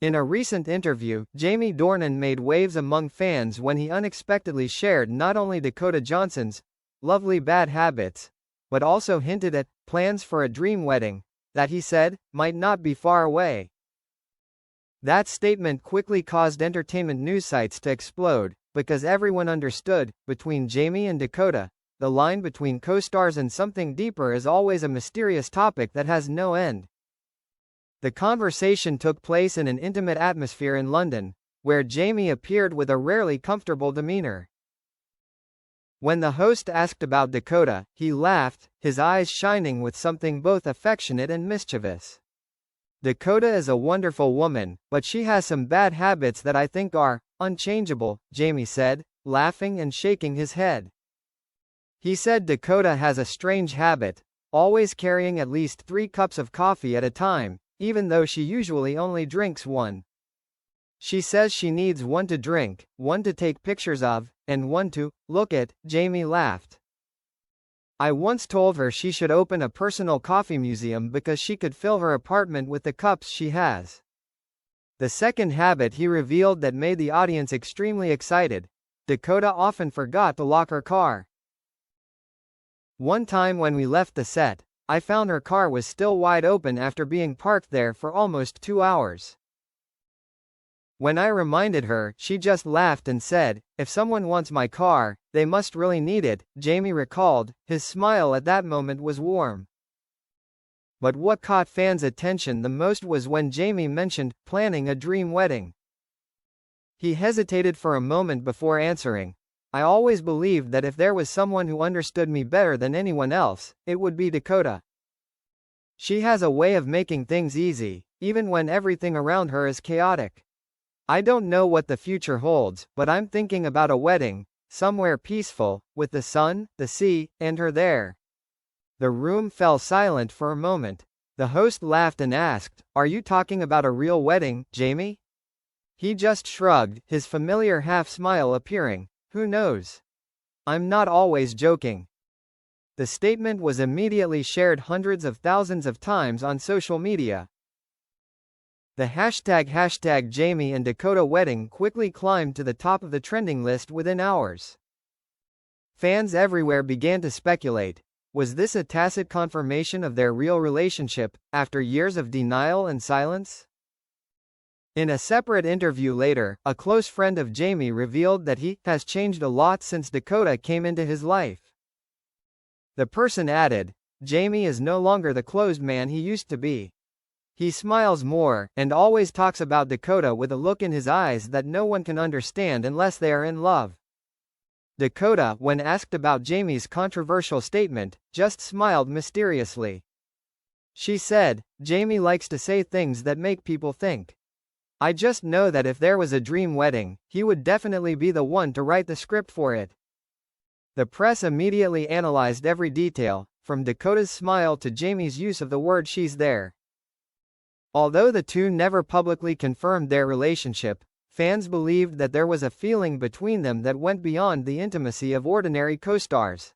In a recent interview, Jamie Dornan made waves among fans when he unexpectedly shared not only Dakota Johnson's lovely bad habits, but also hinted at plans for a dream wedding that he said might not be far away. That statement quickly caused entertainment news sites to explode, because everyone understood, between Jamie and Dakota, the line between co-stars and something deeper is always a mysterious topic that has no end. The conversation took place in an intimate atmosphere in London, where Jamie appeared with a rarely comfortable demeanor. When the host asked about Dakota, he laughed, his eyes shining with something both affectionate and mischievous. "Dakota is a wonderful woman, but she has some bad habits that I think are unchangeable," Jamie said, laughing and shaking his head. He said Dakota has a strange habit, always carrying at least 3 cups of coffee at a time, even though she usually only drinks 1. She says she needs 1 to drink, 1 to take pictures of, and 1 to look at. Jamie laughed. "I once told her she should open a personal coffee museum because she could fill her apartment with the cups she has." The second habit he revealed that made the audience extremely excited: Dakota often forgot to lock her car. "One time when we left the set, I found her car was still wide open after being parked there for almost 2 hours. When I reminded her, she just laughed and said, 'If someone wants my car, they must really need it,'" Jamie recalled. His smile at that moment was warm. But what caught fans' attention the most was when Jamie mentioned planning a dream wedding. He hesitated for a moment before answering. "I always believed that if there was someone who understood me better than anyone else, it would be Dakota. She has a way of making things easy, even when everything around her is chaotic. I don't know what the future holds, but I'm thinking about a wedding, somewhere peaceful, with the sun, the sea, and her there." The room fell silent for a moment. The host laughed and asked, "Are you talking about a real wedding, Jamie?" He just shrugged, his familiar half-smile appearing. "Who knows? I'm not always joking." The statement was immediately shared hundreds of thousands of times on social media. The hashtag Jamie and Dakota wedding quickly climbed to the top of the trending list within hours. Fans everywhere began to speculate. Was this a tacit confirmation of their real relationship, after years of denial and silence? In a separate interview later, a close friend of Jamie revealed that he has changed a lot since Dakota came into his life. The person added, "Jamie is no longer the closed man he used to be. He smiles more, and always talks about Dakota with a look in his eyes that no one can understand unless they are in love." Dakota, when asked about Jamie's controversial statement, just smiled mysteriously. She said, "Jamie likes to say things that make people think. I just know that if there was a dream wedding, he would definitely be the one to write the script for it." The press immediately analyzed every detail, from Dakota's smile to Jamie's use of the word "she's there." Although the two never publicly confirmed their relationship, fans believed that there was a feeling between them that went beyond the intimacy of ordinary co-stars.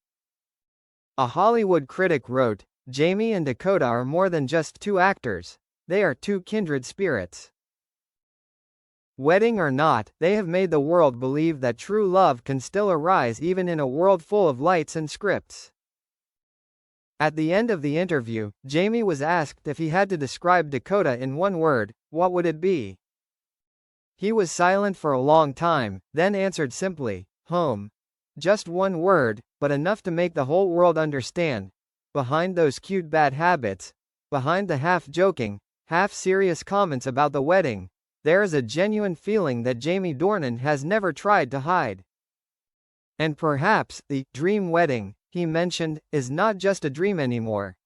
A Hollywood critic wrote, "Jamie and Dakota are more than just 2 actors. They are 2 kindred spirits. Wedding or not, they have made the world believe that true love can still arise even in a world full of lights and scripts." At the end of the interview, Jamie was asked if he had to describe Dakota in 1 word, what would it be? He was silent for a long time, then answered simply, "Home." Just 1 word, but enough to make the whole world understand. Behind those cute bad habits, behind the half-joking, half-serious comments about the wedding, there is a genuine feeling that Jamie Dornan has never tried to hide. And perhaps, the dream wedding he mentioned is not just a dream anymore.